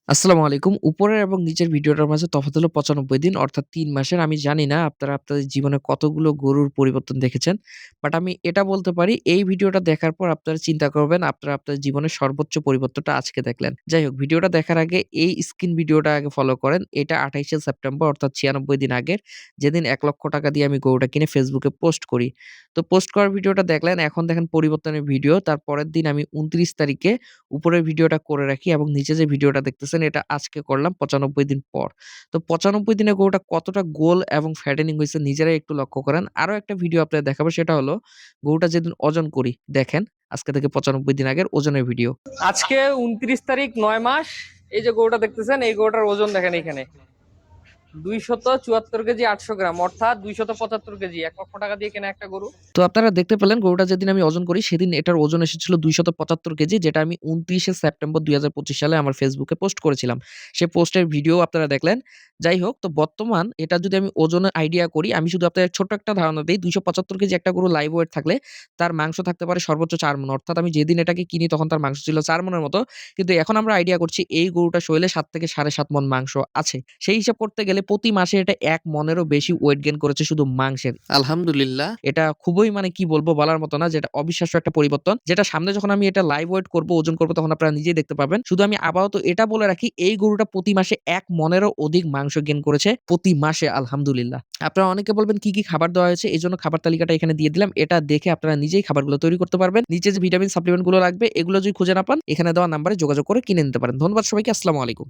আসসালামু আলাইকুম। উপরের এবং নিচের ভিডিওটার মাঝে তফাৎ হলো ৯৫ দিন অর্থাৎ ৩ মাসের। আমি জানি না আপনারা আপনাদের জীবনে কতগুলো গরুর পরিবর্তন দেখেছেন। বাট আমি এটা বলতে পারি এই ভিডিওটা দেখার পর আপনারা চিন্তা করবেন আপনারা আপনাদের জীবনের সর্বোচ্চ পরিবর্তনটা আজকে দেখলেন। যাই হোক ভিডিওটা দেখার আগে এই স্ক্রিন ভিডিওটা আগে ফলো করেন। এটা ২৮শে সেপ্টেম্বর অর্থাৎ ৯৬ দিন আগের যেদিন ৳১,০০,০০০ দিয়ে আমি গরুটা কিনে ফেসবুকে পোস্ট করি। তো পোস্ট করার ভিডিওটা দেখলেন, এখন দেখেন পরিবর্তনের ভিডিও। তার পরের দিন আমি ২৯ তারিখে উপরের ভিডিওটা করে রাখি এবং নিচে যে ভিডিওটা দেখতেছেন এটা আজকে করলাম ৯৫ দিন পর। তো ৯৫ দিনে গরুটা কতটা গোল এবং ফ্যাটেনিং হইছে নিজেরাই একটু লক্ষ্য করেন। আরো একটা ভিডিও আপনাদের দেখাবো সেটা হলো গরুটা যেদিন ওজন করি দেখেন আজকে থেকে ৯৫ দিন আগের ওজনের ভিডিও। আজকে ২৯ তারিখ ৯ মাস। এই যে গরুটা দেখতেছেন এই গরুটার ওজন দেখেন এখানে ২৭৪ কেজি ৮০০ গ্রাম অর্থাৎ ২৭৫ কেজি। ৳১,০০,০০০ দিয়ে কেনা একটা গরু। তো আপনারা দেখতে পেলেন গরুটা যেদিন আমি ওজন করি সেদিন এটার ওজন এসেছিল ২৭৫ কেজি, যেটা আমি ২৯শে সেপ্টেম্বর ২০২৫ সালে আমার ফেসবুকে পোস্ট করেছিলাম। সে পোস্টের ভিডিও আপনারা দেখলেন। যাই হোক, তো বর্তমান এটা যদি আমি ওজনের আইডিয়া করি, আমি শুধু আপনাদের ছোট্ট একটা ধারণা দেই। ২৭৫ কেজি একটা গরু লাইভ ওয়েট থাকলে তার মাংস থাকতে পারে সর্বোচ্চ ৪ মণ। অর্থাৎ আমি যেদিন এটাকে কিনি তখন তার মাংস ছিল ৪ মণের মতো। কিন্তু এখন আমরা আইডিয়া করছি এই গরুটার শরীরে ৭ থেকে ৭.৫ মণ মাংস আছে। সেই হিসাব করতে গেলে প্রতি মাসে এটা ১ মণেরও বেশি ওয়েট গেইন করেছে শুধু মাংসের। আলহামদুলিল্লাহ। এটা খুবই মানে কি বলবো বলার মতো না, যেটা অবিশ্বাস্য একটা পরিবর্তন। যেটা সামনে যখন আমি এটা লাইভ ওয়েট করব, ওজন করব তখন আপনারা নিজেই দেখতে পাবেন। শুধু আমি আপাতত এটা বলে রাখি এই গরুটা প্রতি মাসে ১ মণেরও অধিক মাংস গেইন করেছে প্রতি মাসে আলহামদুলিল্লাহ। আপনারা অনেকে বলবেন কি, কি খাবার দেওয়া হয়েছে? এজন্য খাবার তালিকাটা এখানে দিয়ে দিলাম। এটা দেখে আপনারা নিজেই খাবারগুলো তৈরি করতে পারবেন। নিচে যে ভিটামিন সাপ্লিমেন্ট গুলো লাগবে এগুলো যদি খুঁজে না পান এখানে দেওয়া নাম্বারে যোগাযোগ করে কিনে নিতে পারেন। ধন্যবাদ সবাইকে। আসসালামু আলাইকুম।